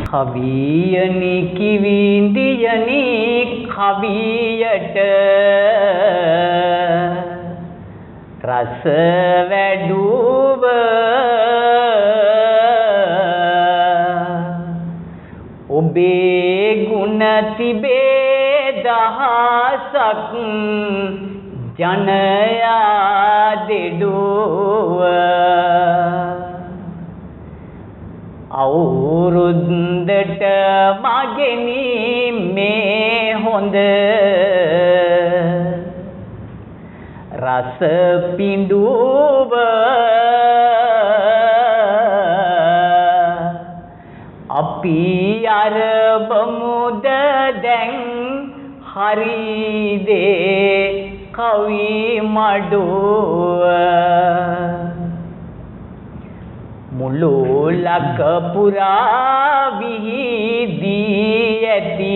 කවියනි කිවිඳියනි කවියට රස වැඩුව ඔබේ ගුණ තිබේ දහසක් ජනයා දෙඩුව අවුරුද්දට මගෙනි මේ හොඳ රස පිඬුව අපි අරබමුද දැන් හරිදේ කවි මඩුව මුළු ලක පුරා විහිදී ඇති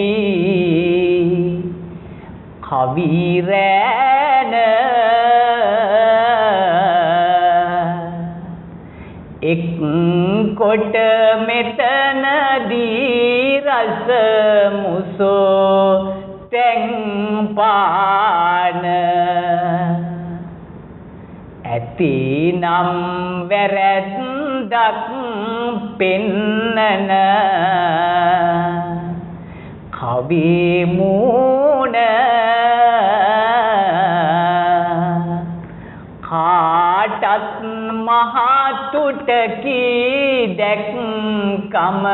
කවි රැන එක් කොට මෙතනදී රස මුසෝ තැන් පාන ඇතිනම් වැරැද්දක් පෙන්නන කවි මූණ කාටත් මහතුට කී දැක්කම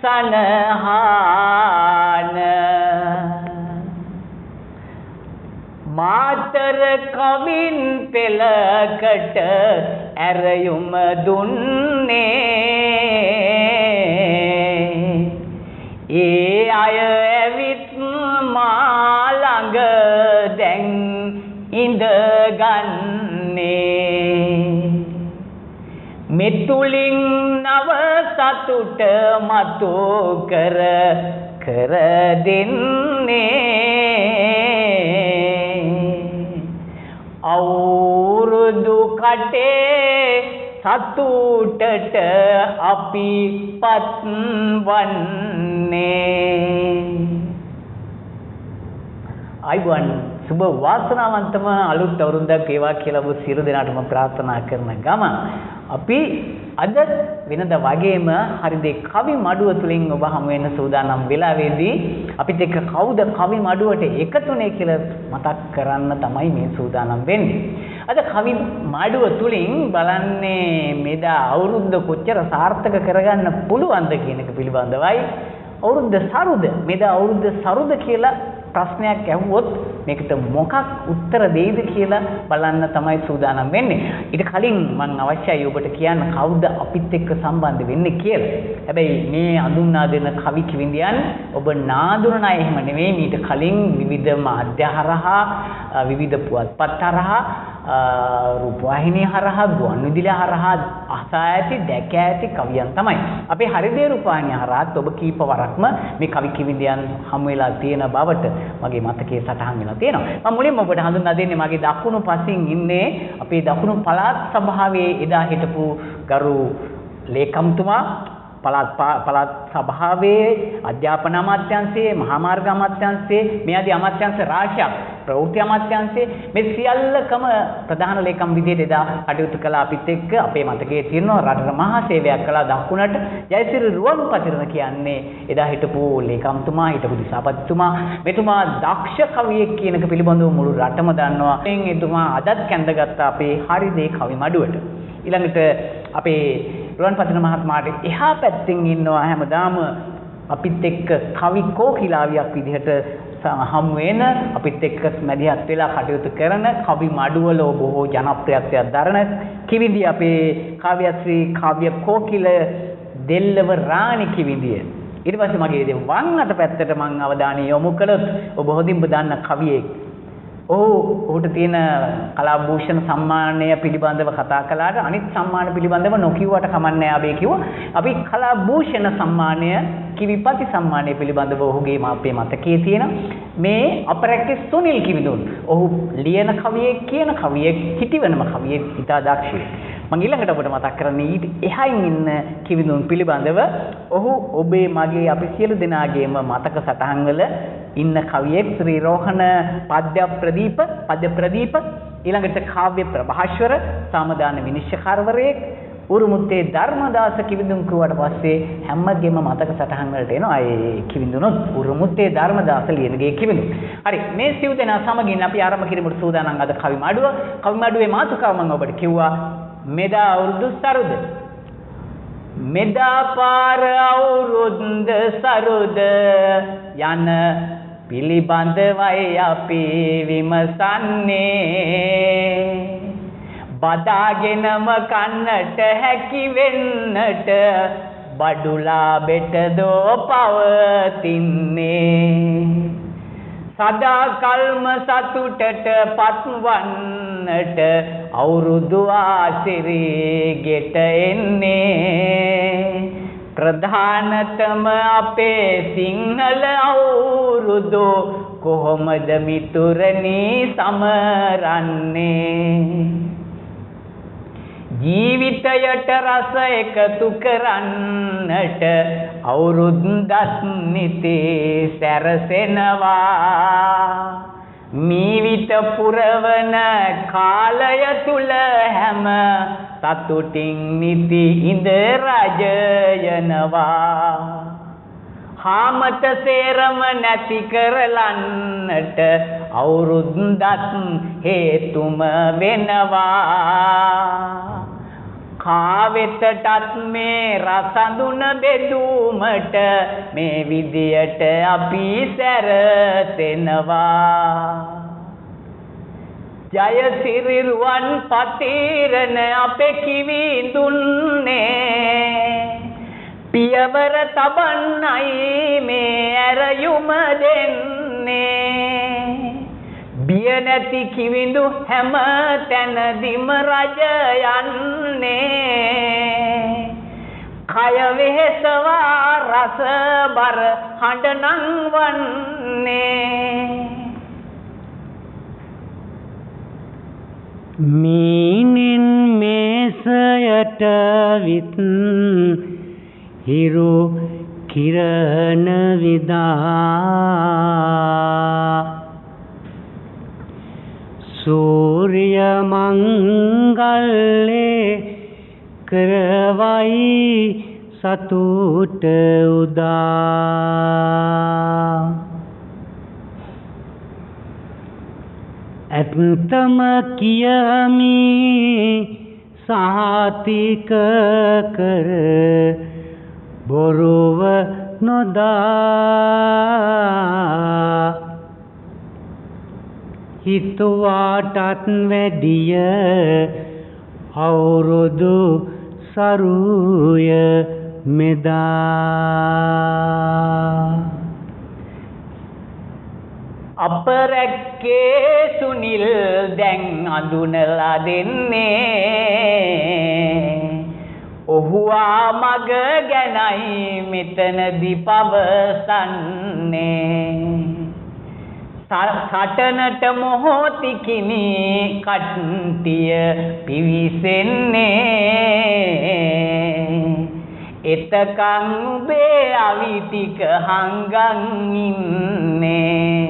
සනහාන මාතර කවින් පෙළකට ඇරයුම දුන්නේ ඒ අය ඇවිත් මා ළඟ දැන් ඉඳගන්නේ මෙතුලින් නව සතුට මතු කර දෙන්නේ අවුරුදු කටේ සතුටට අපි පත්වන්නේ අයිබන් සුබ වාසනාවන්තම අලුත් අවුරුද්දක් වේවා කියලා ඔබ සියලු දෙනාටම ප්‍රාර්ථනා කරන ගම අපි අද වෙනද වගේම හරිද කවි මඩුව තුලින් ඔබ හමු වෙන සූදානම් වෙලාවේදී අපිත් එක්ක කවුද කවි මඩුවට එකතුනේ කියලා මතක් කරන්න තමයි මේ සූදානම් වෙන්නේ. අද කවි මඩුව තුලින් බලන්නේ මෙදා අවුරුද්ද කොච්චර සාර්ථක කරගන්න පුළුවන්ද කියන එක පිළිබඳවයි. අවුරුද්ද සරුද මෙදා අවුරුද්ද සරුද කියලා ප්‍රශ්නයක් ඇහුවොත් මේකට මොකක් උත්තර දෙයිද කියලා බලන්න තමයි සූදානම් වෙන්නේ. ඊට කලින් මම අවශ්‍යයි ඔබට කියන්න කවුද අපිත් එක්ක සම්බන්ධ වෙන්නේ කියලා. හැබැයි මේ අඳුන්වා දෙන කවි කිවිඳියන් ඔබ නාඳුනන අය එහෙම නෙවෙයි. ඊට කලින් විවිධ මාධ්‍ය හරහා විවිධ පුවත්පත් හරහා රූපවාහිනිය හරහා ගුවන් විදුලිය හරහා අසා ඇති දැක ඇති කවියන් තමයි. අපේ හරිදේ රූපවාහිනිය හරහාත් ඔබ කීප වරක්ම මේ කවි කිවිඳියන් හමු වෙලා තියෙන බවට මගේ මතකයේ සටහන් වෙලා තියෙනවා. මම මුලින්ම ඔබට හඳුන්වා දෙන්නේ මගේ දකුණු පසින් ඉන්නේ අපේ දකුණු පළාත් සභාවේ එදා හිටපු ගරු ලේකම්තුමා පළාත් සභාවේ අධ්‍යාපන අමාත්‍යාංශයේ මහා මාර්ග අමාත්‍යාංශයේ මේ ආදී අමාත්‍යාංශ රාශියක් ප්‍රවෘත්ති අමාත්‍යාංශයේ මේ සියල්ලකම ප්‍රධාන ලේකම් විදිහට එදා කටයුතු කළා අපිත් එක්ක අපේ මතකයේ තියෙනවා රටට මහා සේවයක් කළා දකුණට ජයසිරි රුවන්පතිරණ කියන්නේ එදා හිටපු ලේකම්තුමා හිටපු දිසාපතිතුමා මෙතුමා දක්ෂ කවියෙක් කියන එක පිළිබඳව මුළු රටම දන්නවා. එතුමා අදත් කැඳගත්ත අපේ හරිදේ කවි මඩුවට. ඊළඟට අපේ රුවන්පතිරණ මහත්මයාට එහා පැත්තෙන් ඉන්නවා හැමදාම අපිත් එක්ක කවි කෝකිලාවියක් විදිහට හමු වෙන අපිත් එක්ක මැදිහත් වෙලා කටයුතු කරන කවි මඩුවල බොහෝ ජනප්‍රියත්වයක් දරන කිවිඳිය අපේ කාව්‍යශ්‍රී කාව්‍ය කෝකිල දෙල්ලව රාණි කිවිඳිය. ඊට පස්සේ මගේ වම් අත පැත්තට මම අවධානය යොමු කළොත් ඔබ හොඳින්ම දන්න කවියෙක්. ඔහුට තියෙන කලාභූෂණ සම්මානය පිළිබඳව කතා කළාට අනිත් සම්මාන පිළිබඳව නොකියුවට කමන්නේ ආවේ කිව්වා. අපි කලාභූෂණ සම්මානය කිවිපති සම්මානය පිළිබඳව ඔහුගේ අපේ මතකයේ තියෙන මේ අපරැක්කේ සුනිල් කිවිඳුන්. ඔහු ලියන කවියෙක් කියන කවියෙක් හිටිවනම කවියෙක් ඉතා දක්ෂයි. මම ඊළඟට ඔබට මතක් කරන්නේ ඊට එහයින් ඉන්න කිවිඳුන් පිළිබඳව ඔහු ඔබේ මගේ අපි සියලු දෙනාගේම මතක සටහන් වල ඉන්න කවියෙක් ශ්‍රී රෝහණ පද්‍ය ප්‍රදීප ඊළඟට කාව්‍ය ප්‍රභාෂ්වර සාමදාන විනිශ්චයකාරවරයෙක් උරුමුත්තේ ධර්මදාස කිවිඳුන් කිව්වට පස්සේ හැමගේම මතක සටහන් වලට එනවා ඒ කිවිඳුනොත් උරුමුත්තේ ධර්මදාස ලියනගේ කිවිඳුන්. හරි මේ සිව් දෙනා සමගින් අපි ආරම්භ කිරීමට සූදානම් අද කවි මඩුවේ මාතෘකාව මම ඔබට කිව්වා මෙදා අවුරුදු සරුද මෙදා පාර අවුරුද්ද සරුද යන පිළිබඳවයි අපි විමසන්නේ බදාගෙනම කන්නට හැකි වෙන්නට බඩුලා බෙටදෝ පවතින්නේ සදා කල්ම සතුටට පත්වන්නට අවුරුදු ආසිරි ගෙට එන්නේ ප්‍රධානතම අපේ සිංහල අවුරුදු කොහොමද මිතුරනි සමරන්නේ ජීවිතයට රස එකතු කරන්නට අවුරුද්දත් නිති සැරසෙනවා මීවිත පුරවන කාලය තුල හැම සතුටින් නිති ඉඳ රජයනවා හාමත සේරම නැති කරලන්නට අවුරුද්දත් හේතුම වෙනවා කාවෙතටත් මේ රසඳුන බෙදුමට මේ විදියට අපි සැරසෙනවා ජයසිරි රුවන් පතිරණ අපේ කිවිඳුන්නේ පියවර තබන්නයි මේ ඇරයුම දෙන්නේ බිය නැති කිවිඳු හැම තැනදීම රජ යන්නේ කය වෙහෙසවා රස බර හඬ නංවන්නේ මීනින් මේසයට විත් හිරු කිරණ විදා සූර්ය මංගල්ලේ කරවයි සතුට උදා ඇත්තම කියමි සාතික කර බොරුව නොදා හිතුවාටත් වැඩිය අවුරුදු සරුය මෙදා අපරැක්කේ සුනිල් දැන් අඳුනලා දෙන්නේ ඔහු ආමග ගැනයි මෙතනදි පවසන්නේ සටනට මොහොතිකිනි කට්ටිය පිවිසෙන්නේ එතකන් උබේ අවි ටික හංගන් ඉන්නේ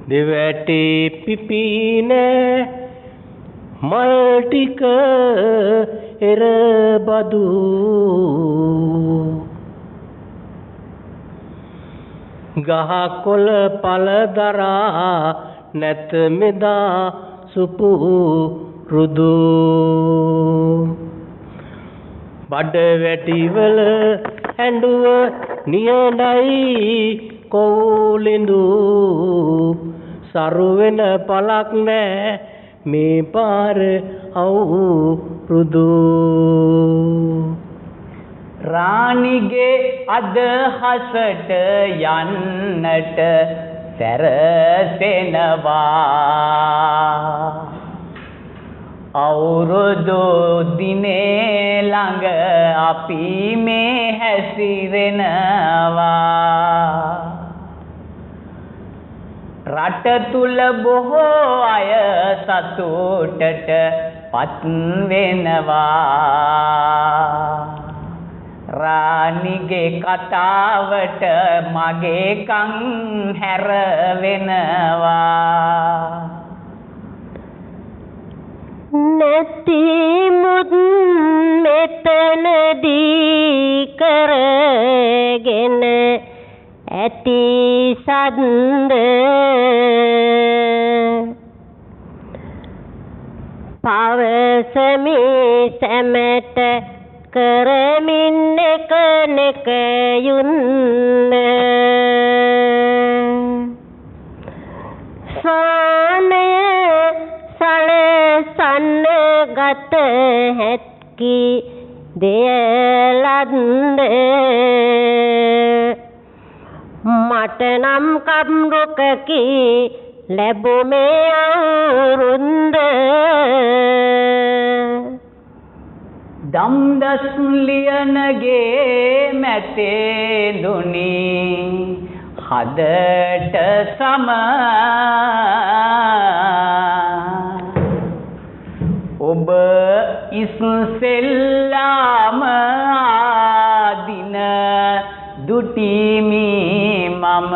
දෙවැටේ පිපින මල් ටික එරබදු ගහකොළ පළදරා නැත මෙදා සුපු රුදු බඩ වැටිවල ඇඬුව නියඩයි කෝලෙඳු සරු වෙන පලක් නෑ මේ පාර අවුරුදු රාණිගේ අදහසට යන්නට සැරසෙනවා අවුරුදු දිනේ ළඟ අපි මේ හැසිරෙනවා රට තුල බොහෝ අය සතුටට පත් වෙනවා. රාණිගේ කතාවට මගේ කන් හැර වෙනවා. නැතිමුත් මෙතනදී කරගෙන ඇති සද්ද පවසමි සැමට කරමින් එක යුන්න සානය සලසන්න ගත හැකි දෙයලන්ද මට නම් කම්රුකකි ලැබුමේ අවුරුන්ද දම්දස් ලියනගේ මැතේ දුනි හදට සම ඔබ ඉස්සෙල්ලාම ආදින දුටිමි මම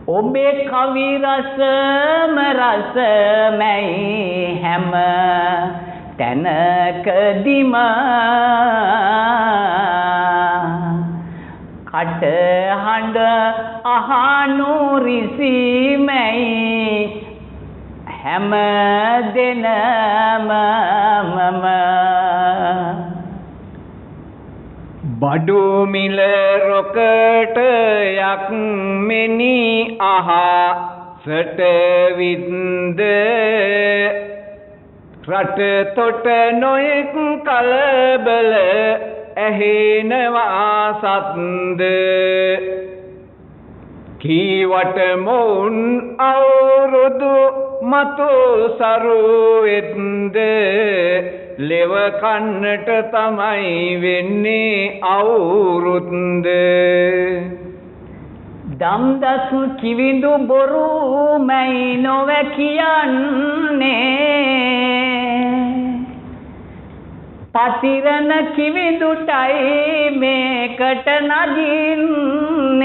ඔබේ කවි රසම රසමයි හැම තැනකදීම කටහඬ අහනු රිසිමයි හැම දෙනම මම බඩු මිල රොකට යක් මෙනි අහසට වින්ද රට තොට නොයෙක් කලබල ඇහෙනවා සත්ද කීවට මොවුන් අවුරුදු මතු සරුවෙත්ද ලෙව කන්නට තමයි වෙන්නේ අවුරුද්ද දම්දස් කිවිඳු බොරු මැයි නොව කියන්නේ පතිරණ කිවිඳුටයි මේකට නගින්නේ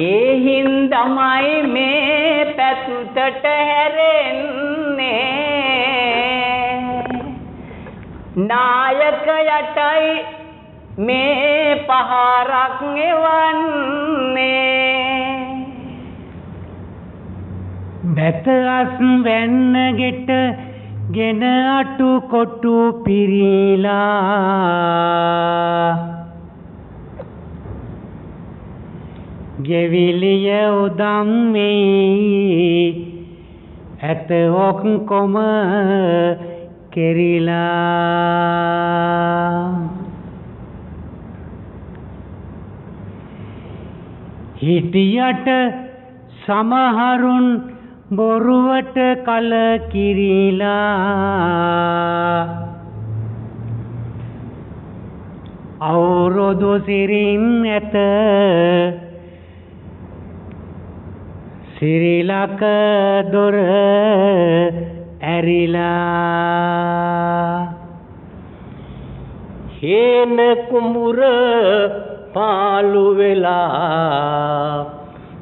ඒ හින්දමයි මේ පැතුතට හැරෙන්නේ නායකයටයි මේ පහරක් එවන්නේ බැතස් වෙන්න ගෙට ගෙන අටු කොටු පිරීලා ගෙවිලිය උදම් මේ ඇත ඔක්කොම කෙරිලා හිටියට සමහරුන් බොරුවට කලකිරිලා අවුරුදු සිරින් ඇත සිරිලක දොර ඇරිලා හේන කුඹුර පාලු වෙලා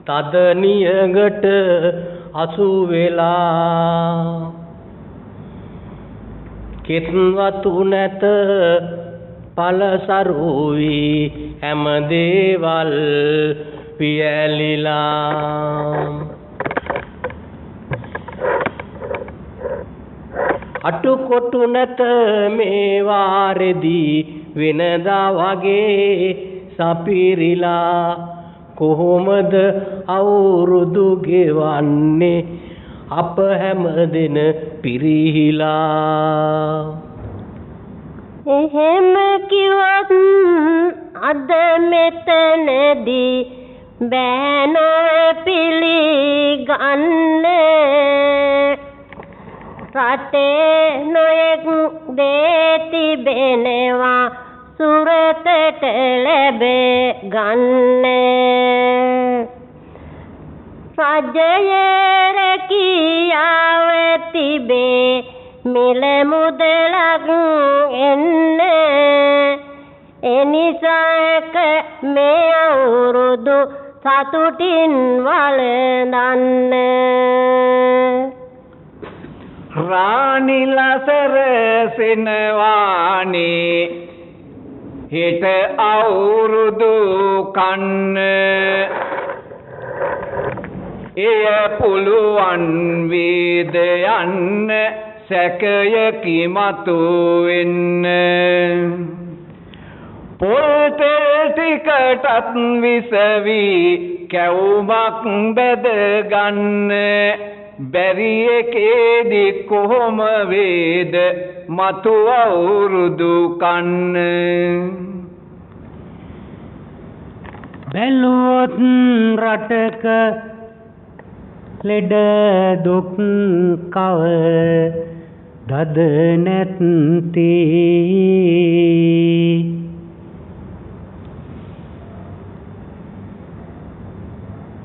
තද නියඟට අසු වෙලා කෙත් වතු නැත පලසරුවි හැම දේවල් පියැලිලා අටුකොටු නැත මේ වාරෙදී වෙනදා වගේ සපිරිලා කොහොමද අවුරුදු ගෙවන්නේ අප හැමදෙන පිරිහිලා එහෙම කිව්වොත් අද මෙතනදී බෑනෝ පිළිගන්න රටේ නොයෙක් දේ තිබෙනවා සුරතට ලැබේ ගන්න රජයේ රැකියාව තිබේ මිල මුදලක් එන්න එනිසාක මේ අවුරුදු සතුටින් වළඳන්න රාණිලසර සෙනවානේ හිට අවුරුදු කන්න එය පුළුවන් වේද යන්න සැකයකි මතු වෙන්න පොල්තෙල් ටිකටත් විසවි කැවුමක් බැද ගන්න බැරි එකේදි කොහොම වේද මතු අවුරුදු කන්න බැලුවොත් රටක ලෙඩ දුක් කව දද නැත්ති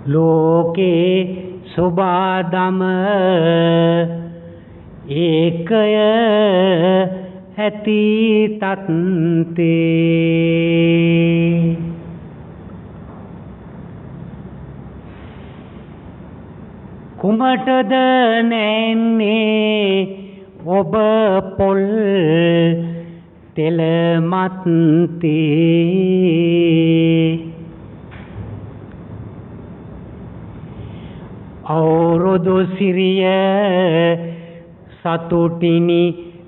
ලෝකේ සුබාදම ඒකය ඇති තත්තේ කුමටද නැන්නේ ඔබ පොල් තෙල මත්තේ අවුරුදු සිරිය සතුටිනි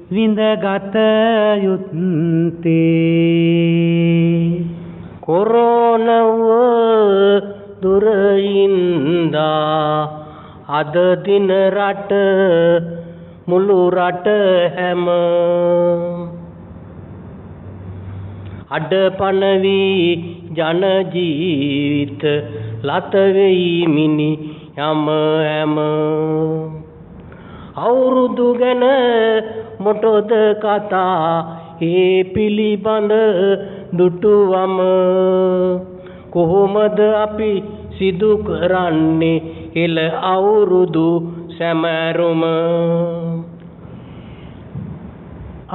විඳගත යුත්තේ කොරෝනව දුරින්දා අද දින රට මුළු රට හැම අඩපණ වී ජන ජීවිත ලත වෙයි මිනි යම හැම අවුරුදු ගැන මොටොද කතා ඒ පිළිබඳ දුටුවම කොහොමද අපි සිදු කරන්නේ එල අවුරුදු සැමරුම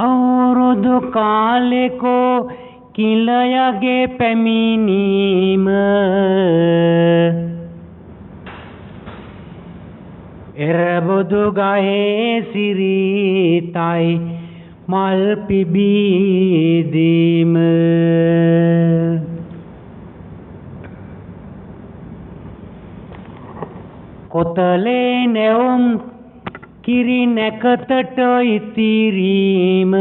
අවුරුදු කාලෙකෝ කිලයගේ පැමිණීම එරබුදු ගහේ සිරිතයි මල් පිබීදීම කොතලේ නැවුම් කිරි නැකතට ඉතිරීම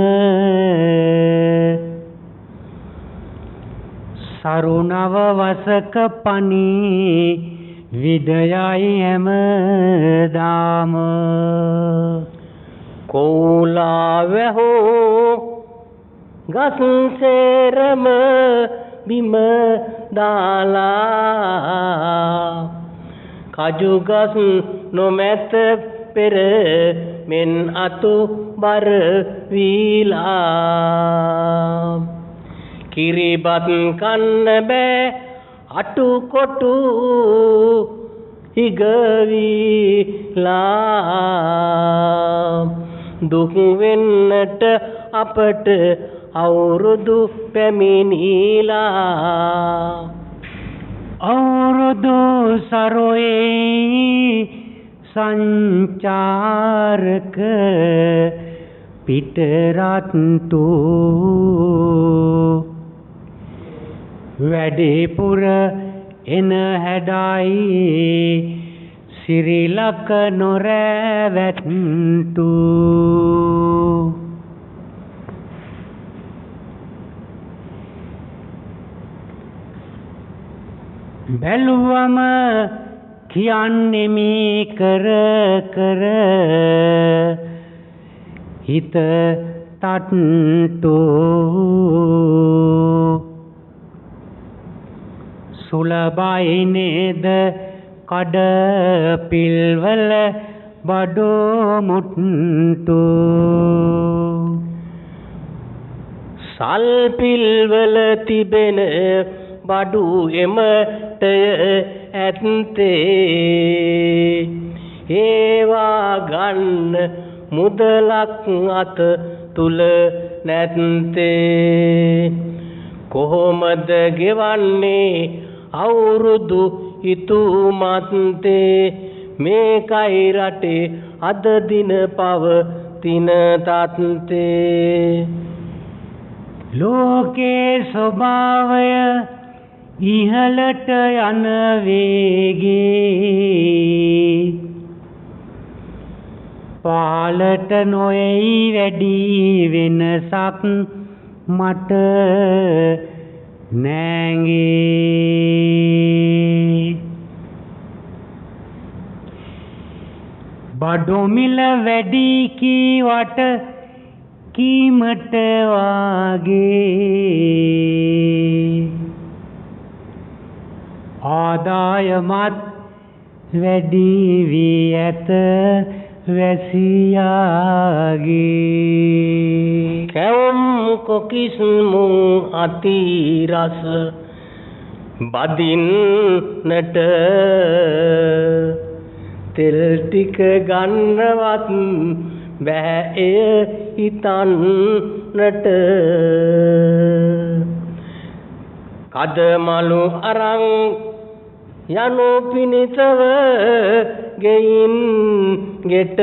සරුණව වසක පනී විදයයි හැමදාම කෝලාවැහෝ ගස් සේරම බිම දාලා කජුගස් නොමැත පෙර මෙන් අතු බර වීලා කිරිබත් කන්න බෑ අටු කොටු හිගවිලා දුක් වෙන්නට අපට අවුරුදු පැමිණිලා අවුරුදු සරොයේ සංචාරක පිටරත්තු වැඩිපුර එන හැඩයි සිරිලක නොරැවැත්තු බැලුවම කියන්නෙමි කර කර හිත තට්ටු සුලබයි නේද කඩ පිල්වල බඩු මුට්ටු සල්පිල්වල තිබෙන බඩු එමටය ඇත්තේ ඒවා ගන්න මුදලක් අත තුල නැත්තේ කොහොමද ගෙවන්නේ අවුරුදු හිතුමත්තේ මේකයි රටේ අද දින පවතින තත්ත්වේ ලෝකේ ස්වභාවය ඉහළට යන වේගේ පාලට නොයයි වැඩි වෙනසක් මට නෑගේ බඩොමිල වැඩි කීවට කීමට වාගේ ආදායමත් වැඩි වී ඇත වැසියාගේ කැවුම් කොකිස් මුං අති රස බදින්නට තෙල් ටික ගන්නවත් බෑ එය හිතන්නට කදමලු අරන් යනු පිණිසව ගෙයින් ගෙට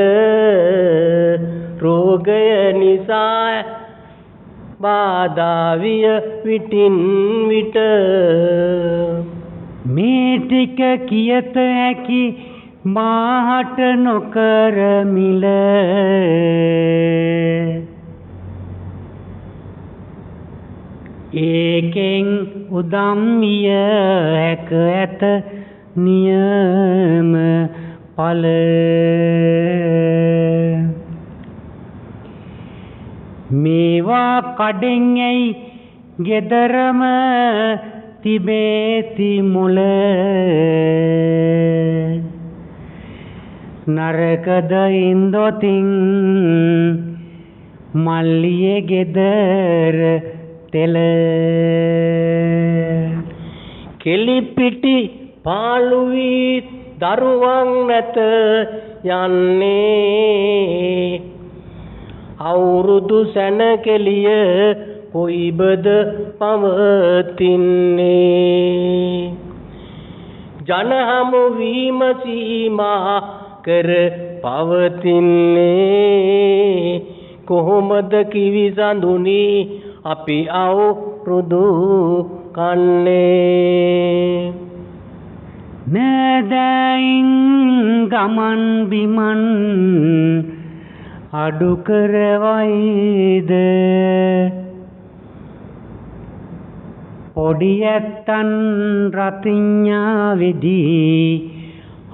රෝගය නිසා බාධා විය විටින් විට මේ ටික කියත හැකි මාහට නොකර මිල ඒකෙන් උදම් විය හැක ඇත නියම ඵල මේවා කඩෙන් ඇයි ගෙදරම තිබේති මුල නරකද ඉන්දොතින් මල්ලියේ ගෙදර තෙල කෙලිපිටි පාළු වී දරුවන් නැත යන්නේ අවුරුදු සැනකෙලිය කොයිබද පවතින්නේ ජනහමු වීම සීමා කර පවතින්නේ කොහොමද කිවිසඳුනි අපි අවුරුදු කන්නේ නෑදෑයින් ගමන් බිමන් අඩු කරවයිද පොඩි ඇත්තන් රතිඤ්ඤා වෙදී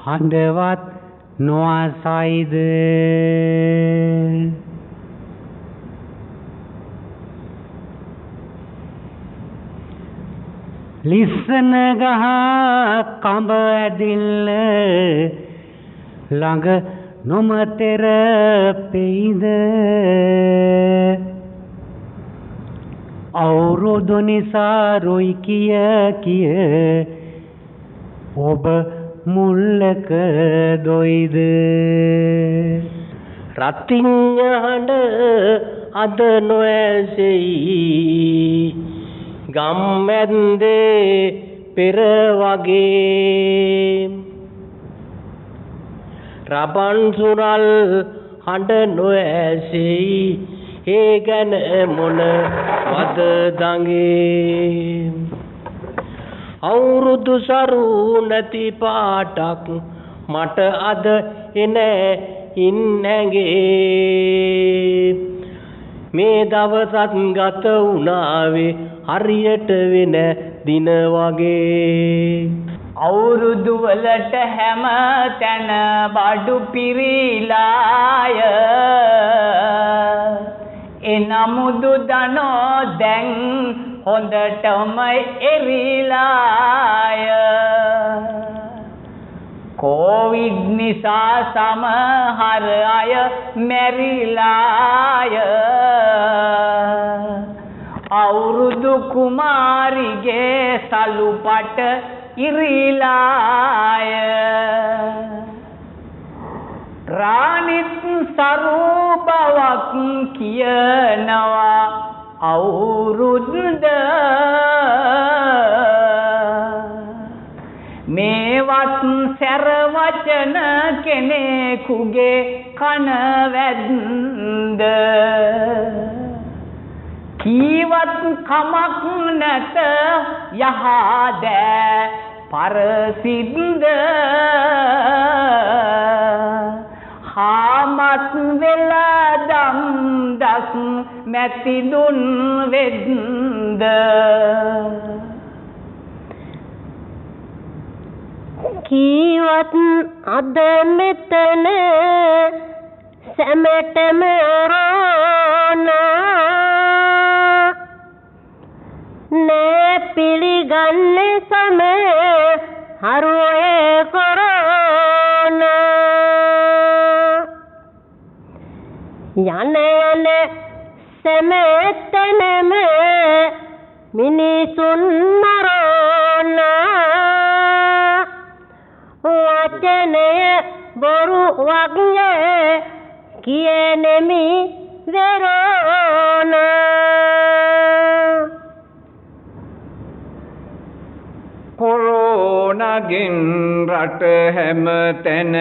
හඬවත් නොඅසයිද ලිස්සන ගහ කඹ ඇදිල්ල ළඟ නොමතෙර පෙයිද අවුරුදු නිසා රොයි කිය ඔබ මුල්ලක දොයිද රතිඤ්ඤ හඬ අද නොඇසෙයි ගම්මැද්දේ පෙර වගේ රබන් සුරල් හඬ නොඇසෙයි ඒ ගැන මොන වද දඟේ අවුරුදු සරු නැති පාටක් මට අද එනෑ ඉන්නැගේ මේ දවසත් ගත වුණාවේ හරියට වෙන දින වගේ අවුරුදු වලට හැම තැන බඩු පිරීලාය එනමුදු දනෝ දැන් හොඳටම එරිලාය කොවිඩ් නිසා සමහර අය මැරිලාය කුමාරිගේ සලුපට ඉරිලාය රාණිත් සරු බවක් කියනවා අවුරුද්ද මේවත් සැර වචන කෙනෙකුගේ කන වැද්ද කීවත් කමක් නැත යහද පරසිද්ද හාමත් වෙලා දම් දස් මැතිදුන් වෙද්ද කීවත් අද මෙතන සැමටම රෝනා නේ පිළිගන්නේ සම හරුවේ කොරෝනා යන සැමටම මිනිසුන් මරෝනා වචනය බොරු වගේ කියනෙමි වෙරෝනා කොරෝනාගෙන් රට හැම තැන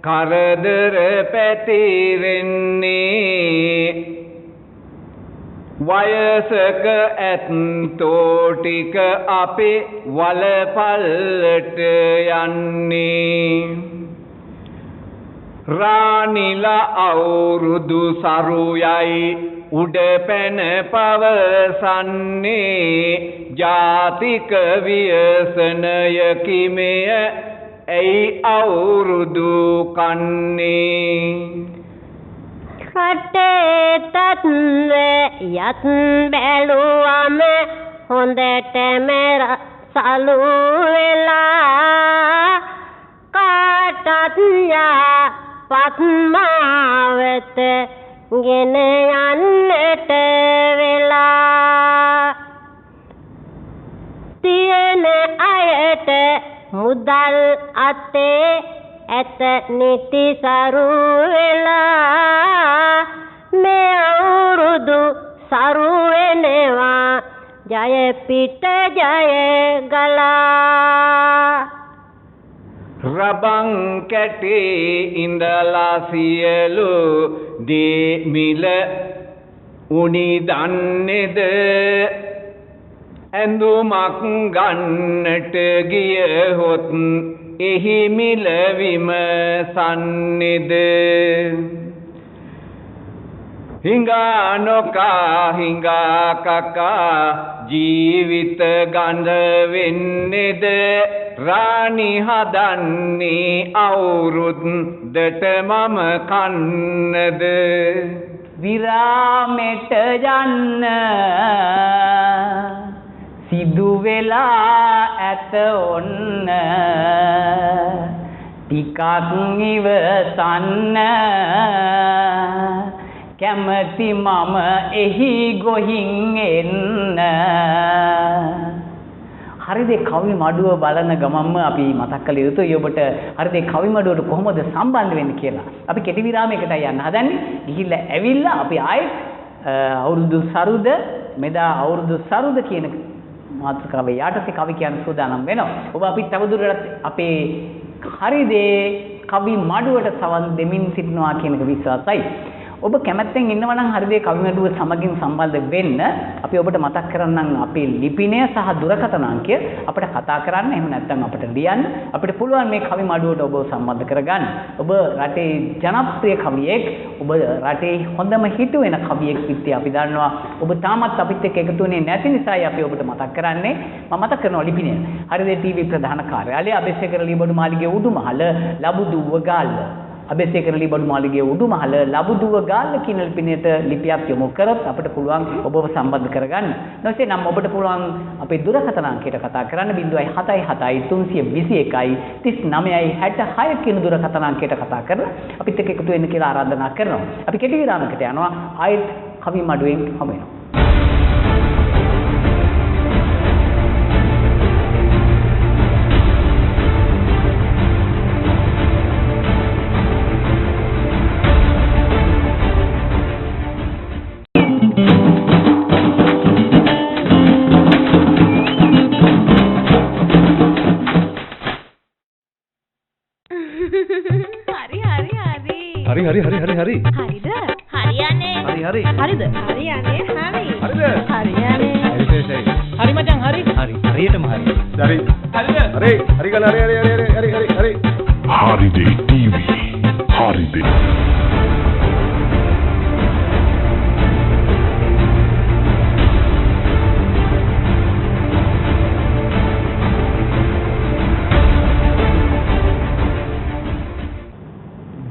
කරදර පැතිරෙන්නේ වයසක ඇත්තෝ ටික අපේ වලපල්ලට යන්නේ රාණිලා අවුරුදු සරුයයි උඩ පැන පවසන්නේ ජාතික ව්‍යසනයකි මෙය ඇයි අවුරුදු කන්නේ රටේ තත්ත්වය යත් බැලුවම හොඳටම සලු වෙලා කාටත් පත්මාවත ගෙන යන්නට වෙලා තියෙන අයට මුදල් අතේ ඇත නිති සරු වෙලා මේ අවුරුදු සරු වෙනවා ජය පිට ජය ගලා රබන් කැටේ ඉඳලා සියලු දේ මිල උනි දන්නේද ඇඳුමක් ගන්නට ගියහොත් එහි මිල විමසන්නේද හිඟා නොකා හිඟා කකා ජීවිත ගඳ වෙන්නේද රාණි හදන්නේ අවුරුද්දට මම කන්නද විරාමෙට යන්න සිදු වෙලා ඇත ඔන්න ටිකක් ඉවසන්න කැමති මම එහි ගොහින් එන්න හරිද කවි මඩුව බලන ගමන්ම අපි මතක් කළ යුතුයි ඔබට හරිද කවි මඩුවට කොහොමද සම්බන්ධ වෙන්නේ කියලා. අපි කෙටි විරාමයකට යන්න හදන්නේ. ගිහිල්ලා ඇවිල්ලා අපි ආයෙත් අවුරුදු සරුද මෙදා අවුරුදු සරුද කියන මාතෘකාවේ යටතේ කවි කියන සූදානම් වෙනවා. ඔබ අපි තවදුරටත් අපේ හරිද කවි මඩුවට සවන් දෙමින් සිටිනවා කියන එක විශ්වාසයි. ඔබ කැමැත්තෙන් ඉන්නවා නම් හරිද කවි මඩුව සමගින් සම්බන්ධ වෙන්න අපි ඔබට මතක් කරන්නම් අපේ ලිපිනය සහ දුරකථන අංකය අපිට කතා කරන්න එහෙම නැත්නම් අපිට ලියන්න අපිට පුළුවන් මේ කවි මඩුවට ඔබ සම්බන්ධ කරගන්න. ඔබ රටේ ජනප්‍රිය කවියෙක් ඔබ රටේ හොඳම හිටු වෙන කවියෙක් විත්‍ය අපි දන්නවා. ඔබ තාමත් අපිත් එක්ක එකතු වෙන්නේ නැති නිසායි අපි ඔබට මතක් කරන්නේ. මම මතක් කරනවා ලිපිනය. හරිද ටීවී ප්‍රධාන කාර්යාලය අබේසේකර ලීබඩු මාලිගයේ උඩුමහල ලබුදුව ගාල්ල අබේසේකර ලීබඩු මාලිගයේ උඩුමහල ලබුදුව ගාල්ල කියන ලිපිනයට ලිපියක් යොමු කරොත් අපිට පුළුවන් ඔබව සම්බන්ධ කරගන්න. නැත්නම් නම් ඔබට පුළුවන් අපේ දුරකථන අංකයට කතා කරන්න 077 321 3966 කියන දුරකථන අංකයට කතා කරලා අපිත් එක්ක එකතු වෙන්න කියලා ආරාධනා කරනවා. අපි කෙටි විරාමයකට යනවා. ආයෙත් කවි මඩුවෙන් හමු වෙනවා. හරි හරි හරි හරි හරිද? හරියන්නේ. හරි හරි හරිද? හරියන්නේ. හරි. හරිද? හරියන්නේ. හරි මචං හරි. හරියටම හරි. හරි හරි හරි ගල හරි හරි හරි හරි හරි හරි Holiday TV. Holiday.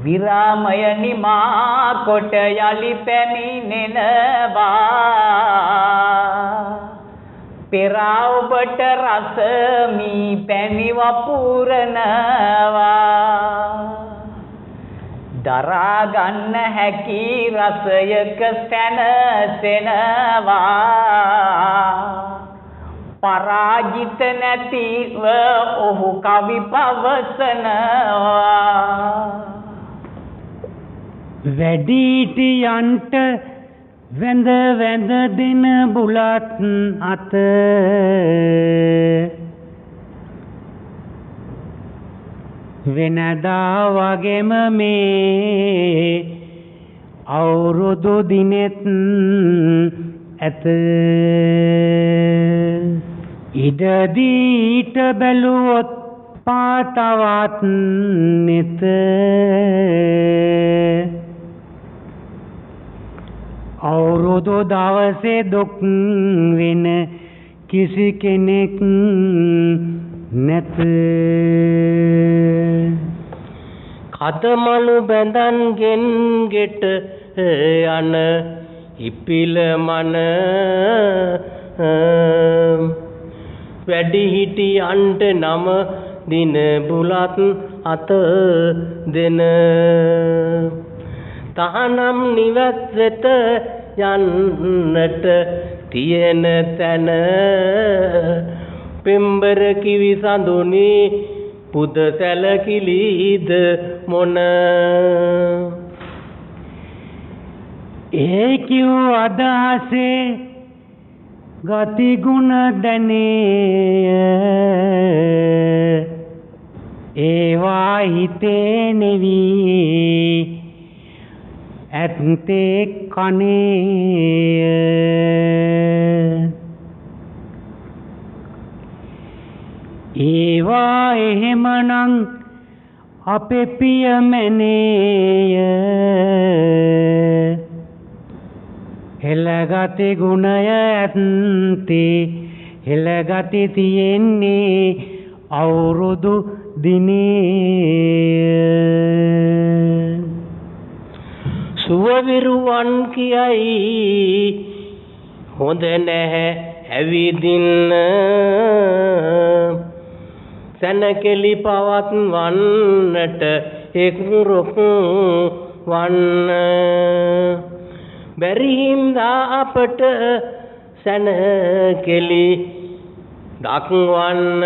විරාමය නිමා කොට යලි පැමිණෙනවා පෙර ඔබට රසමි පැණි වපුරනවා දරා ගන්න හැකි රසයක සැනසෙනවා පරාජිත නැතිව ඔහු කවි පවසනවා වැඩිහිටියන්ට වැඳ වැඳ දෙන බුලත් අත වෙනදා වගේම මේ අවුරුදු දිනෙත් ඇත ඉඩදීට බැලුවොත් පාතවත් නෙත අවුරුදු දවසේ දුක් වෙන කිසි කෙනෙක් නැත කදමලු බැඳන්ගෙන් ගෙට යන ඉපිල මන වැඩිහිටියන්ට නම දින බුලත් අත දෙන තහනම් නිවත් වෙත යන්නට තියෙන තැන පෙම්බර කිවි සඳුනි පුද සැලකිලිද මොන ඒ කිව් අදහසේ ගතිගුණ දැනේ ඒවා හිතේ නෙවි ඇත්තේ කනේ ඒවා එහෙමනම් අපේ පියමනේ හෙළගති ගුණය ඇත්තේ හෙළගති තියෙන්නේ අවුරුදු දිනේ සුවවිරුවන් කියයි හොඳ නැහැ ඇවිදින්න සැනකෙලි පවත්වන්නට එක්රුක් වන්න බැරි හින්දා අපට සැනකෙලි දක්වන්න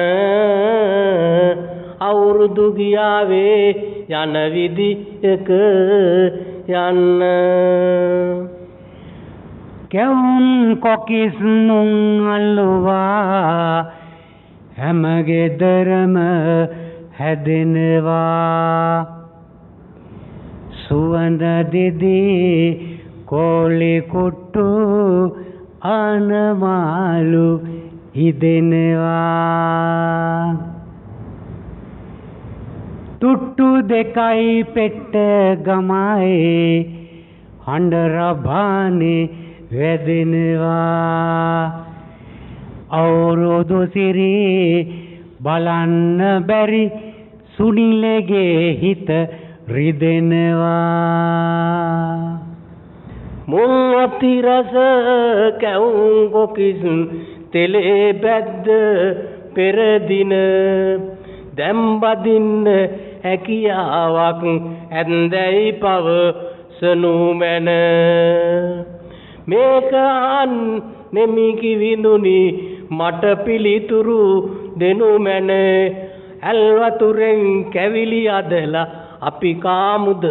අවුරුදු ගියාවේ යන විදියක යන්න කැවුම් කොකිස් නුන් අල්ලුවා හැම ගෙදරම හැදෙනවා සුවඳ දෙදී කෝලි කුට්ටු අනමාලු හිදෙනවා තුට්ටු දෙකයි පෙට්ට ගමයි හඬ රබානේ වැදෙනවා අවුරුදු සිරි බලන්න බැරි සුනිලගේ හිත රිදෙනවා මුං අති රස කැවුම් කොකිස් තෙලේ බැද්ද පෙර දින දැම්බදින්න හැකියාවක් ඇන්දැයි පවසනු මැන මේක නෙමි කිවිඳුනි මට පිළිතුරු දෙනු මැන ඇල්වතුරෙන් කැවිලි අදලා අපි කාමුද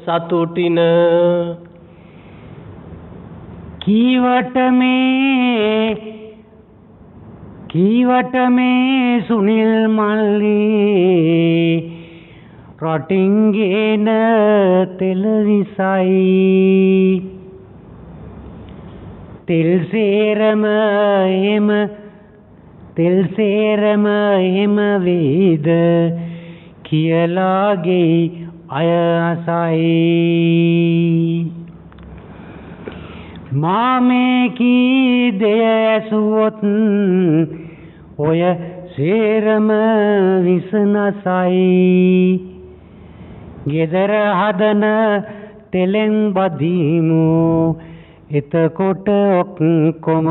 සතුටින කීවට මේ සුනිල් මල්ලි රටින් ගේන තෙල නිසයි තෙල් සේරම එහෙම වේද කියලාගේ අය අසයි මාමේ කී දෙය ඇසුවොත් ඔය සේරම විසනසයි ගෙදර හදන තෙලෙන් බදීමු එතකොට ඔක්කොම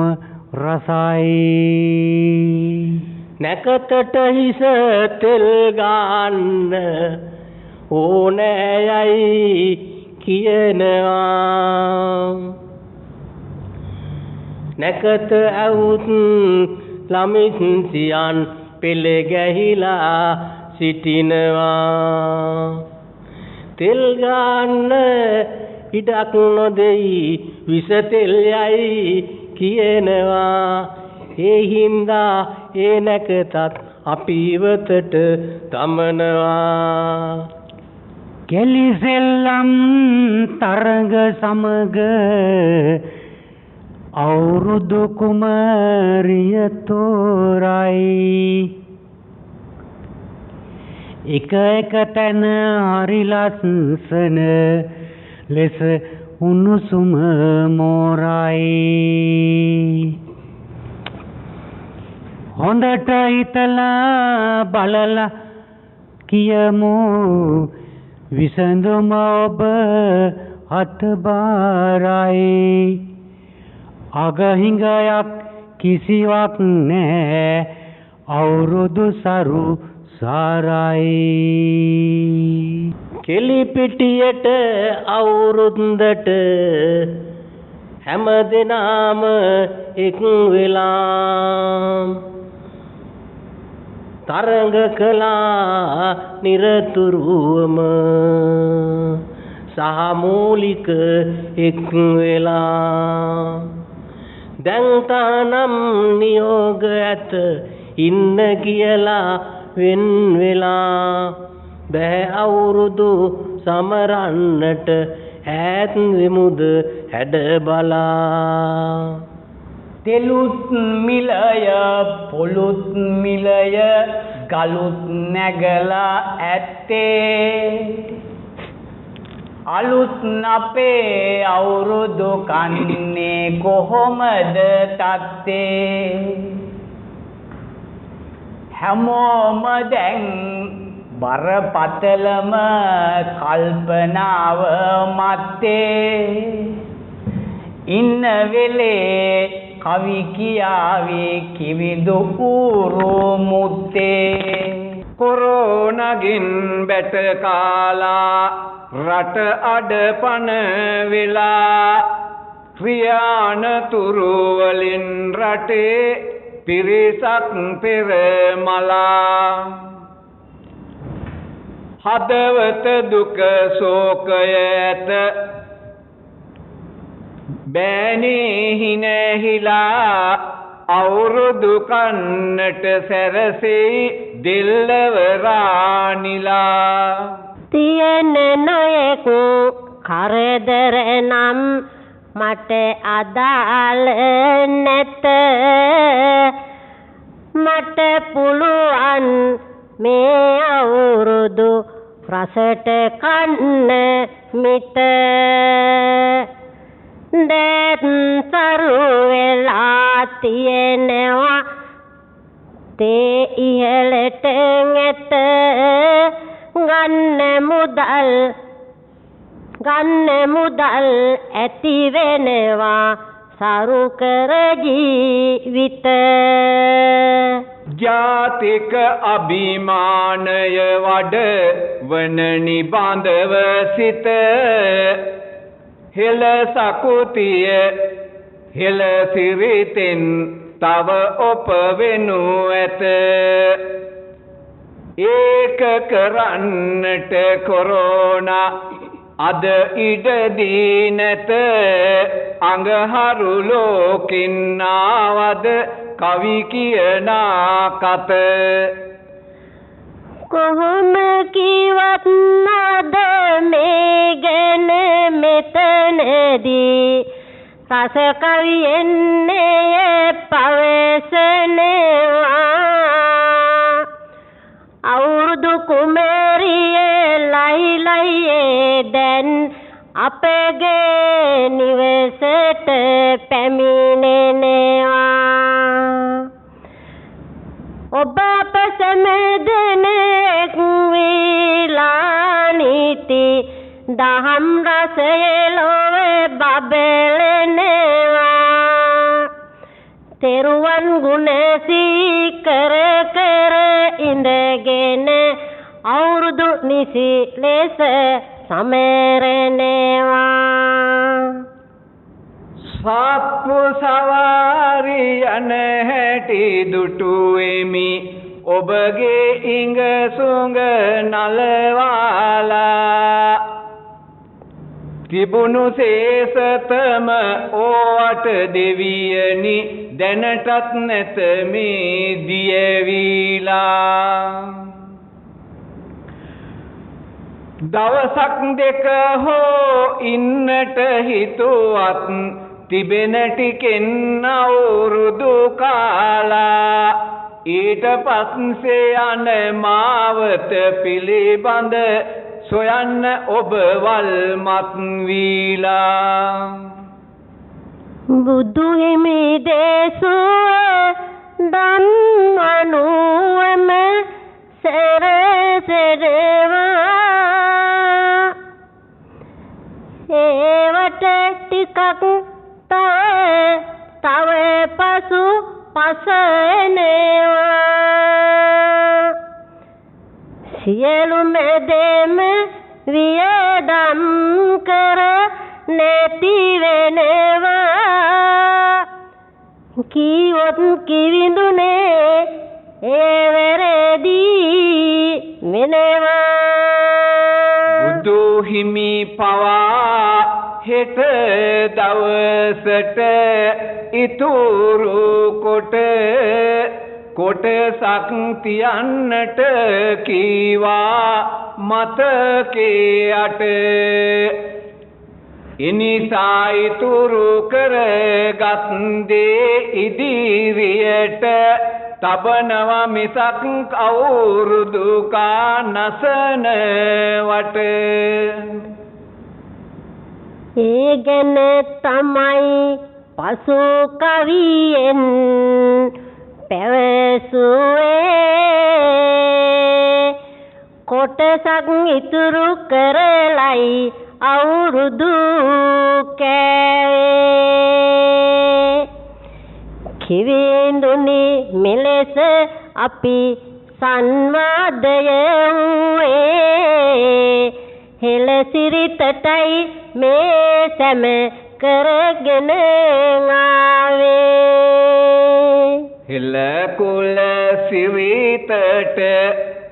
රසයි නැකතට හිස තෙල් ගන්න ඕනෑයයි කියනවා නැකත ඇවුත් ළමිත් සියන් පෙළ ගැහිලා සිටිනවා තෙල් ගන්න ඉඩක් නොදෙයි විස තෙල් යයි කියනවා ඒ හින්දා ඒ නැකතත් අපි ඉවතට තමනවා කෙලිසෙල්ලම් තරඟ සමග අවුරුදු කුමරිය තෝරයි එක තැන හරි ලස්සන ලෙස උණුසුම මෝරයි හොඳට හිතලා බලලා කියමු විසඳුම ඔබ අතබාරයි අගහිඟයක් කිසිවක් නැහැ අවුරුදු සරු සාරයි කෙලිපිටියට අවුරුද්දට හැම දිනම එක් වෙලා තරඟ කළා නිරතුරුවම සාමූලික එක් වෙලා දැන් තානම් නියෝග ඇත ඉන්න කියලා වෙන් වෙලා බෑ අවුරුදු සමරන්නට ඈත් වෙමුද හැඩ බලා තෙලුත් මිලය පොලුත් මිලය ගලුත් නැගලා ඇත්තේ අලුත් අපේ අවුරුදු කන්නේ කොහොමද තත්තේ හැමෝම දැන් බරපතලම කල්පනාව මැත්තේ ඉන්න වෙලේ කවි කියාවේ කිවිදු ඌරු මුත්තේ කොරෝනාගින් බැට කාලා රට අඩපණ වෙලා ක්‍රියානතුරු වලින් රටේ පිරිසක් පෙරමලා හදවත දුක ශෝකය ඇත බෑනේ නැහිලා අවුරුදු කන්නට සැරසෙයි දෙල්ලවරානිලා තියෙන නොයෙක් කරදර නම් මට අදාළ නැත මට පුළුවන් මේ අවුරුදු රසට කන්න මිට දැන් සරු වෙලා තියෙනවා තේ ඉහළට ඇත ගන්න මුදල් ඇති වෙනවා සරු කර ජීවිත ජාතික අභිමානය වඩ වන නිබඳව සිත හෙළ සකුතිය හෙළ සිරිතෙන් තව ඔප වෙනු ඇත ඒක කරන්නට කොරෝනා අද ඉඩ දී නැත අඟහරු ලෝකින් ආවද කවි කියනා කත කොහොම කිවත් නද මේ ගැන මෙතනදී රස කවියෙන්නේ පවසනවා අවුරුදු කුමරියේ ලයිලයියේ දැන් අපගේ නිවසට පැමිණෙනවා ඔබ අප සැමදෙනෙක් වීලා නීති දහම් රසයේ ලොවේ බබලනවා තෙරුවන් ගුණ සීකර කර ඉඳගෙන අවුරුදු නිසි ලෙස සමරනවා සාප්පු සවාරි යන හැටි දුටුවෙමි ඔබගේ ඉඟ සුඟ නලවාලා තිබුණු සේසතම ඕවට දෙවියනි දැනටත් නැත මේ දියවිලා දවසක් දෙක හෝ ඉන්නට හිතුවත් තිබෙන ටිකෙන් අවුරුදු කාලා ඊට පස්සේ යන මාවත පිළිබඳ සොයන්න ඔබ වල්මත් වීලා බුදු හිමි දේශුව දන් අනුවම සැරසෙරවා ඒවට ටිකක් තව පසු පසෙනවා සියලුම දෙම වියදම් කර නැති වෙනවා කීවොත් කිවිඳුනේ ඒ වැරදී වෙනවා බුදු හිමි පවා හෙට දවසට ඉතුරු කොටසක් තියන්නට කීවා මතකේ යට එනිසා ඉතුරු කරගත් දේ ඉදිරියට තබනවා මිසක් අවුරුදු කානසනවට ඒ ගැන තමයි පසු කවියෙන් පැවසුවේ කොටසක් ඉතුරු කරලයි අවුරුදු කෑවේ කිවිඳුනි මෙලෙස අපි සංවාදය වූයේ හෙළ සිරිතටයි මේ සැම කරගෙන ආවේ හෙළ කුල සිරිතට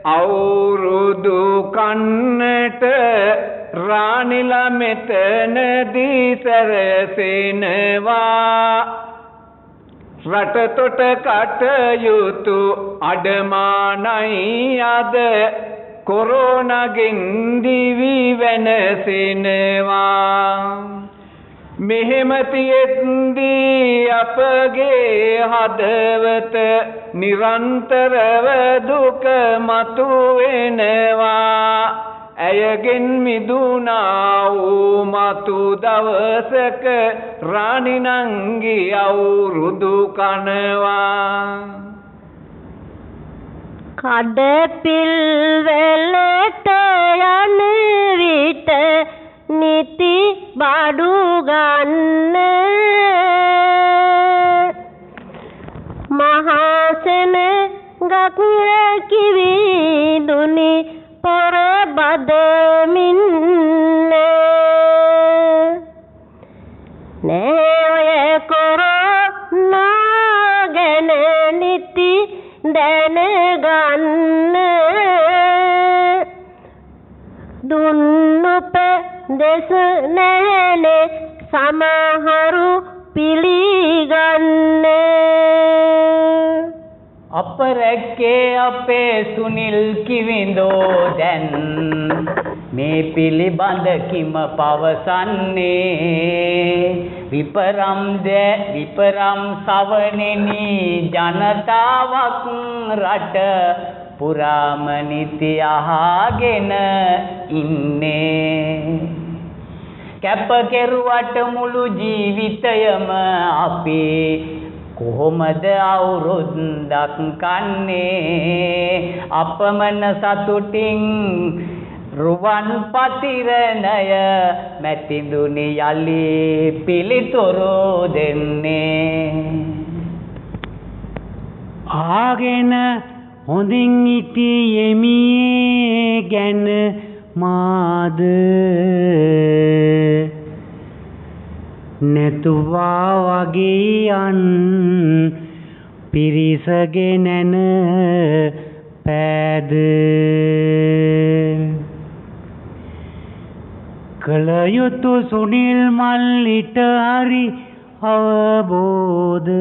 අවුරුදු කන්නට රාණිලා මෙතනදී සැරසෙනවා රටතොට කටයුතු අඩමානයි අද කොරෝනාගෙන් දිවි වෙනසෙනවා මෙහෙම තියෙද්දී අපගේ හදවත නිරන්තරව දුක මතුවෙනවා ඇයගෙන් මිදුණා වූ මතු දවසක රාණි නංගි අවුරුදු කනවා කඩපිල්වලට යන විට නිති බඩු ගන්න මහසෙන ගක් කිවිඳුනි පොර බදමින් නෑ කොරෝනා ගැන නිති දැනගන්න දුන්නොප දෙස නැනේ සමහරු පිළිගන්න අපරැක්කේ අපේ සුනිල් කිවිඳෝ දැන් මේ පිළිබඳ කිම පවසන්නේ විපරම් සවනෙනි ජනතාවක් රට පුරාම නිති අහගෙන ඉන්නේ කැප කෙරුවට මුළු ජීවිතයම අපි කොහොමද අවුරුද්දක් කන්නේ අපමණ සතුටින් රුවන් පතිරණය මැතිඳුනි යලි පිළිතුරු දෙන්නේ ආගෙන හොඳින් ඉතියෙමි ගැන මාද නැතුවා වගේ අන් පිරිසගේ නැන පෑද කළ යුතු සුනිල් මල්ලිට හරි අවබෝධ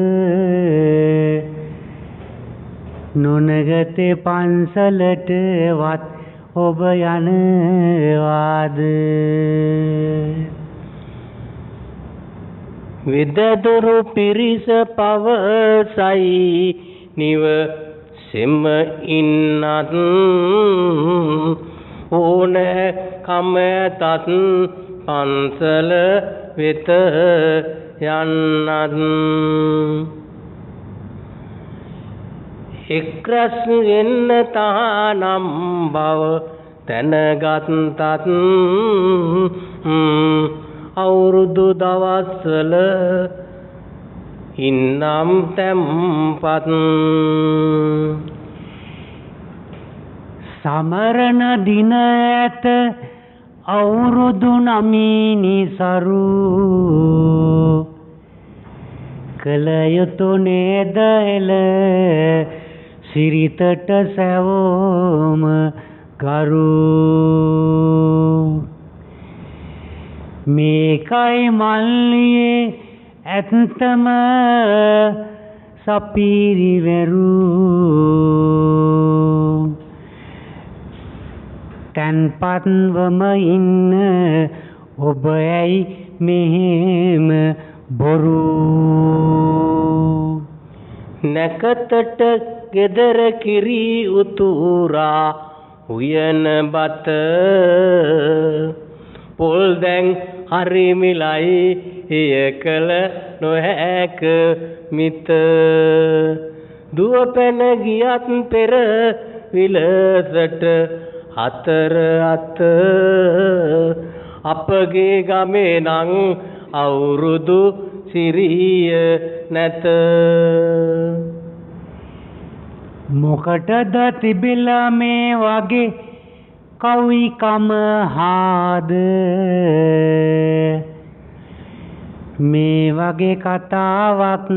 නොනගතේ පන්සලටවත් ඔබ යනවාද විදදුරු පිරිස පවසයි නිවසෙම ඉන්නත් ඕන කමතත් පන්සල වෙත යන්නත් එක්රැස් වෙන්න තහනම් බව දැනගත්තත් අවුරුදු දවස්වල ඉන්නම් තැම්පත් සමරන දින ඇත අවුරුදු නමිනි සරු කළ යුතු නේද එල සිරිතට සැවොම කරු මේකයි මල්ලියේ ඇත්තම සපිරිවරු තන්පත්වම ඉන්න ඔබ ඇයි මෙහෙම බොරු නැකතට ගෙදර කිරි උතුරා උයන බත පොල් දැන් හරි මිලයි එය කළ නොහැක මිත දුව පැන ගියත් පෙර විලසට අතර අත අපගේ ගමේ නම් අවුරුදු සිරිය නැත මොකටද තිබිලා මේ වගේ කවිකම හාද මේ වගේ කතාවක්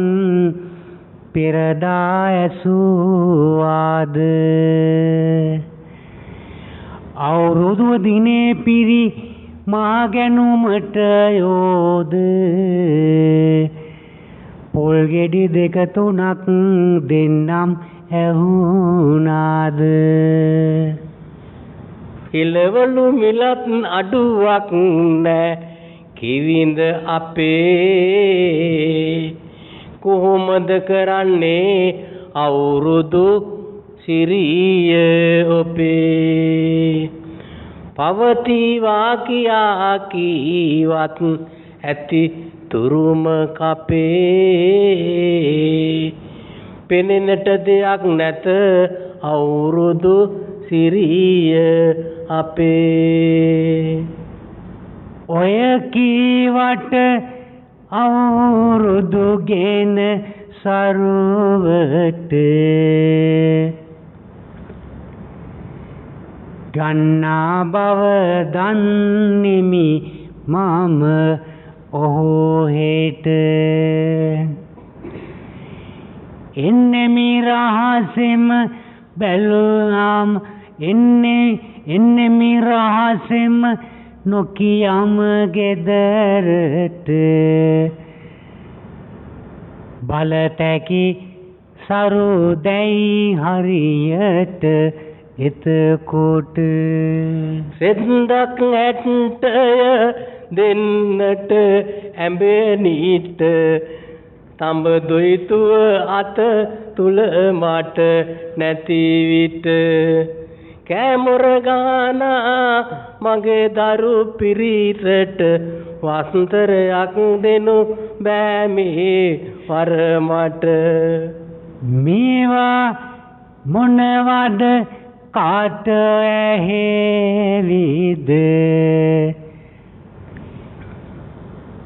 පෙරදා ඇසුවාද අවුරුදු දිනේ පිරි මා ගැනුමට යෝද පොල් ගෙඩි දෙක තුනක් දෙන්නම් ඇහුණාද ඉලවලු මිලත් අඩුවක් නෑ කිවිඳ අපේ කොහොමද කරන්නේ අවුරුදු සිරිය ඔපේ පවතිවා කියා කීවත් ඇති තුරුම කපේ පෙනෙනට දෙයක් නැත අවුරුදු සිරිය අපේ ඔය කීවට අවුරුදු ගෙන සරුවට ගන්නා බව දන්නෙමි මම ඔහු හෙට එන්නෙමි රහසෙම බැලුනම් එන්නෙමි රහසෙම නොකියම ගෙදරට බලතැකි සරුදැයි හරියට එතකොට සෙන්දක් ඇට්ටය දෙන්නට ඇඹෙනීට තඹ දොයිතුව අත තුල මට නැති විට කෑමොර ගානා මගේ දරු පිරිසට වස්තරයක් දෙනු බෑ මේ වර මට මේවා මොනවද කාට ඇහෙවිද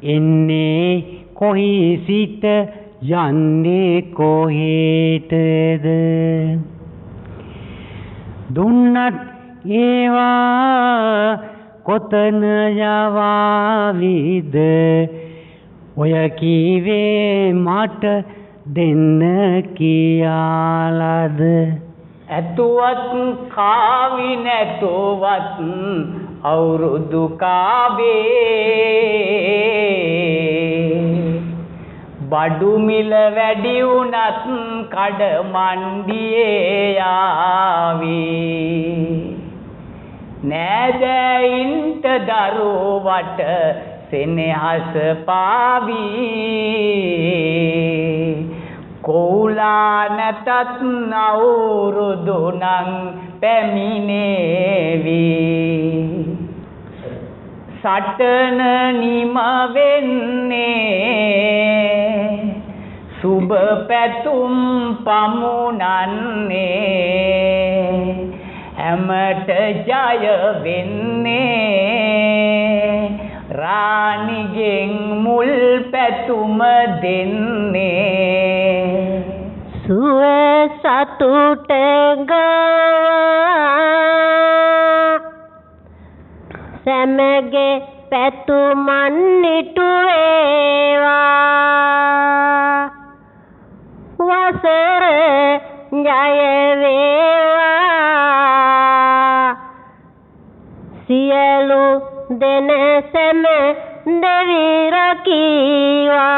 එන්නේ කොහි සිට යන්නේ කොහෙටද දුන්නත් ඒවා කොතන යවාවිද ඔය කීවේ මට දෙන්න කියාලද ඇතුවත් කාවි නැතුවත් අවුරුදු කාවේ බඩු මිල වැඩි වුණත් කඩ මණ්ඩියේ යාවි නෑදෑයින්ට දරුවට සෙනෙහස පාවි කෝලා නැතත් අවුරුදු නම් පැමිණේවි සටන නිම වෙන්නේ සුබ පැතුම් පමුණන්නේ හැමට ජය වෙන්නේ රාණිගෙන් මුල් පැතුම දෙන්නේ සුව සතුට ගා සැමගේ පැතුමන් නිටුවේවා වසර ජය වේවා සියලු දෙන සැම දෙවි රකීවා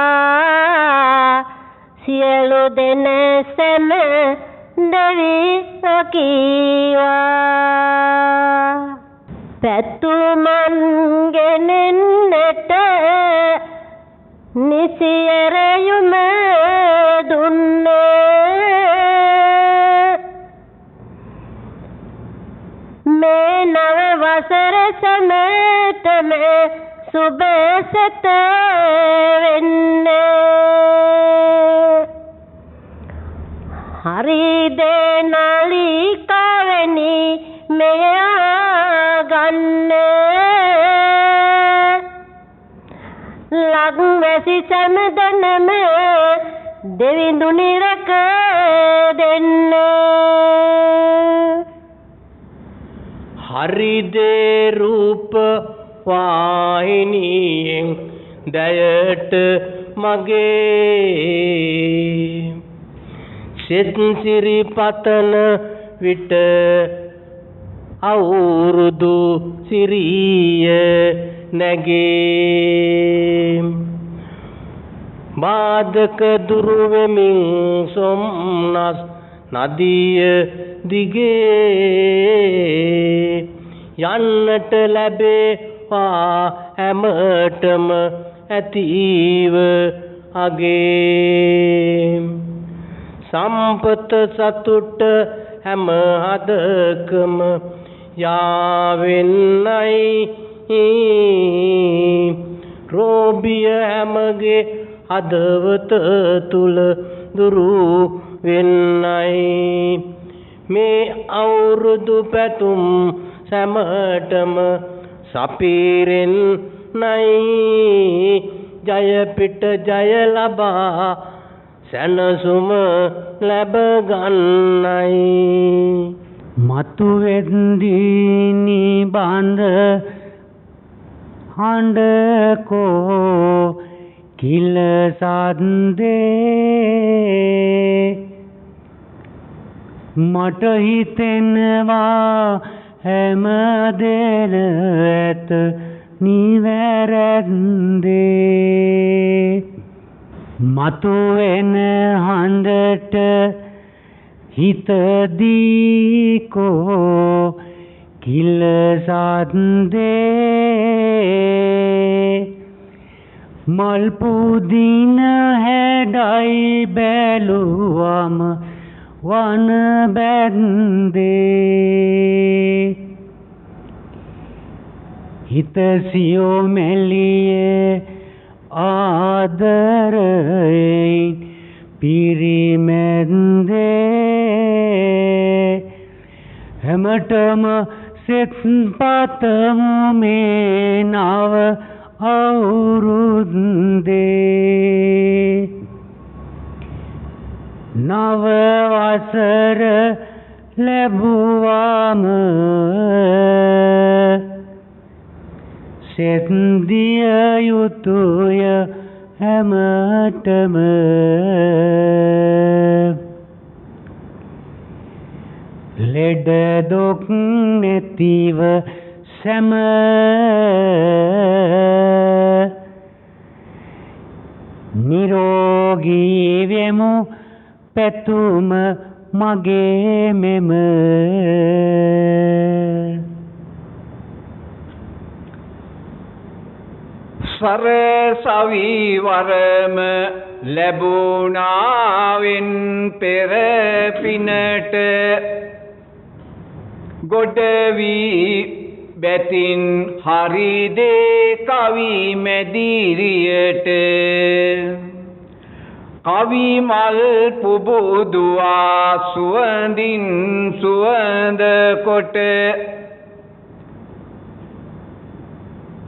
සියලු දෙන සැම දෙවි රකීවා පැතුමන් ගෙනෙන්නට නිසියරයුම දුන්නේ මේ නව වසර සමතම සුබසත වෙන්නේ හරි දෙනාලිකාවෙනි මෙයා ගන්න ලග්වැසි සැමදනම දෙවිඳුනි රැක දෙන්න හරිදේ රූප වාහිනියෙන් දැයට මගේ සෙත් සිරිපතන විට අවුරුදු සිරිය නැගේ බාධක දුරු වෙමින් සොම්නස් නදිය දිගේ යන්නට ලැබේවා හැමතෙම ඇතිව අගේ සම්පත සතුට හැම හදකම යාවෙන්නයි රෝබිය හැමගේ හදවත තුල දුරු වෙන්නයි මේ අවුරුදු පැතුම් සැමටම සපිරෙන් නයි ජය පිට ජය ලබා සැනසුම ලැබ ගන්නයි මතු වෙන්දීනි බඳ හඬකෝ කිල සද්දේ මට හිතෙනවා හැම දෙන ඇත නිවැරද්දේ මතුවෙන හඬට හිත දීකෝ කිලසද්දේ මල් පුදින හැඩයි බැලුවම වන බැන්දේ හිත සියෝ මෙලියේ ආදරයෙන් පිරිමැන්දේ හැමතෙම සෙත් පතමු මේ නව අවුරුද්දේ නව වසර ලැබුවාම සෙත් දිය යුතුය හැමතෙම ලෙඩ දුක් නැතිව සැම නිරෝගී වෙමු පැතුම මගේ මෙම සරසවිවරම ලැබුණාවෙන් පෙර පිනට ගොඩවී බැතින් හරිදේ කවි මැදිරියට කවි මල් පුබුදුවා සුවඳින් සුවඳ කොට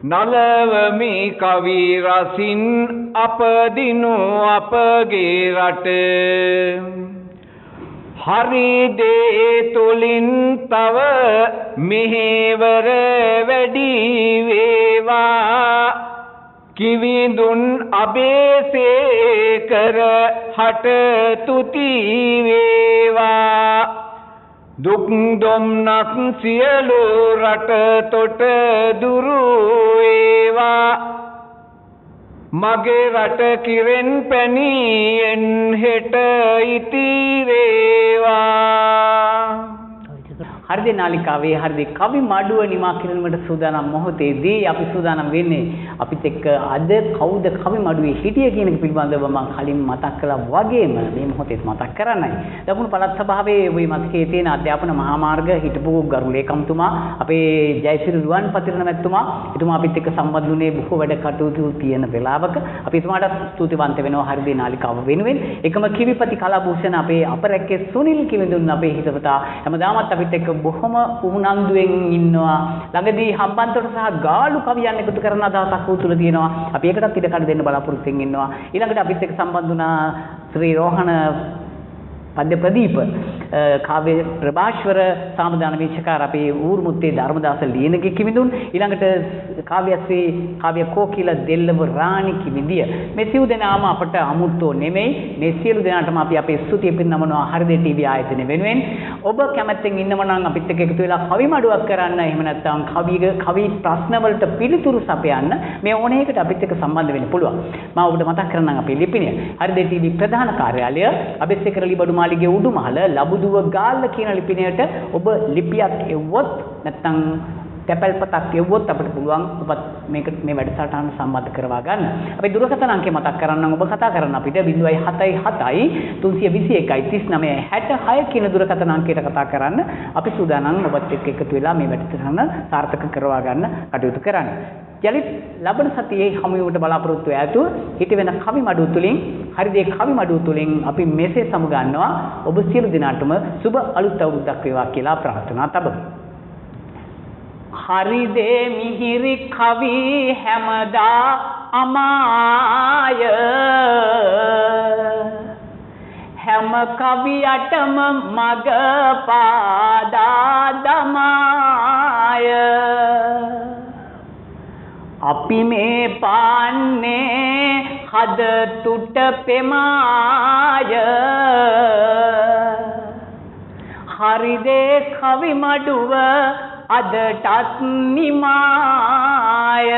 නලවමි කවි රසින් අපදිනු අපගේ රට හරි දේ තුලින් තව මෙහෙවර වැඩි වේවා කිවිඳුන් අබේසේකර හට තුති වේවා දුක් දුම්නස් සියලු රට තොට දුරු වේවා මගේ රට කිරෙන් පැණියෙන් හෙට ඉතිරේවා. හරිද නාලිකාවේ හරිද කවි මඩුව නිමා කිරීමට සූදානම් මොහොතේදී අපි සූදානම් වෙන්නේ අපිත් එක්ක අද කවුද කවි මඩුවේ හිටිය කියන එක පිළිබඳව මම කලින් මතක් කළා වගේම මේ මොහොතේ මතක් කරන්නයි. දකුණු පළාත් සභාවේ ওই මතකයේ තියෙන අධ්‍යාපන මහා මාර්ග හිටපු ගරු ලේකම්තුමා අපේ ජයසිරි රුවන් පතිරණ මැතිතුමා එතුමා අපිත් එක්ක සම්බන්ධ වුණේ බොහෝ වැඩ කටයුතු තියෙන වෙලාවක අපි එතුමාට ස්තුතිවන්ත වෙනවා හරිද නාලිකාව වෙනුවෙන්. එකම කිවිපති කලාභූෂණ අපේ අපරැක්කේ සුනිල් කිවිඳුන් අපේ හිතවතා හැමදාමත් අපිත් එක්ක බොහොම උමුණන්දුවෙන් ඉන්නවා. ළඟදී හම්බන්තොට සහ ගාලු කවියන් එකතු කරන අදහසක් උතුල තියෙනවා. අපි ඒකටත් ඉඩ කඩ දෙන්න බලාපොරොත්තු වෙමින් ඉන්නවා. ඊළඟට අපිත් එක්ක සම්බන්ධ වුණා ශ්‍රී රෝහණ පද්‍ය ප්‍රදීප කාව්‍ය ප්‍රභාෂ්වර සාමදාන වීචකාර අපේ ඌරුමුත්තේ ධර්මදාස ලියනගේ කිවිඳුන් ඊළඟට කාව්‍යශ්‍රී කාව්‍ය කෝකිල දෙල්ලව රාණි කිවිඳිය මේ සිව් දෙනාම අපට අමුත්තෝ නෙමෙයි මේ සියලු දෙනාටම අපි අපේ ස්තුතිය පිරිනමනවා හරිද ටීවී ආයතනය වෙනුවෙන් ඔබ කැමැත්තෙන් ඉන්නම නම් අපිත් එක්ක එකතු වෙලා කවි මඩුවක් කරන්න එහෙම නැත්නම් කවි ප්‍රශ්න වලට පිළිතුරු සපයන්න මේ ඕන එකකට අපිත් එක්ක සම්බන්ධ වෙන්න පුළුවන් මම ඔබට මතක් කරන්නම් අපේ ලිපිනය හරිද ටීවී ප්‍රධාන කාර්යාලය අබේසේකර ලිබඩු මාලිගේ උඩුමහල ලබුදුව ගාල්ල කියන ලිපිනයට ඔබ ලිපියක් එව්වොත් නැත්නම් තැපැල්පතක් එව්වොත් අපිට පුළුවන් ඔබත් මේ වැඩසටහන සම්බන්ධ කරවා ගන්න. අපි දුරකථන අංකය මතක් කරන්නම් ඔබ කතා කරන්න අපිට 077 321 39 66 කියන දුරකථන අංකයට කතා කරන්න. අපි සූදානම් ඔබත් එක්ක එකතු වෙලා මේ වැඩසටහන සාර්ථක කරවා ගන්න කටයුතු කරන්න. යලිත් ලබන සතියේ හමු වීමට බලාපොරොත්තු ඇතුව හිට වෙන කවි මඩුව තුලින් හරිදේ කවි මඩුව තුලින් අපි මෙසේ සමු ගන්නවා ඔබ සියලු දෙනාටම සුබ අලුත් අවුරුද්දක් වේවා කියලා ප්‍රාර්ථනා තබමු. හරිදේ මිහිරි කවි හැමදා අමාය හැම කවියටම මග පාදා දමාය අපි මේ පාන්නේ හද තුට පෙමාය හරිදේ කවි මඩුව අදටත් නිමාය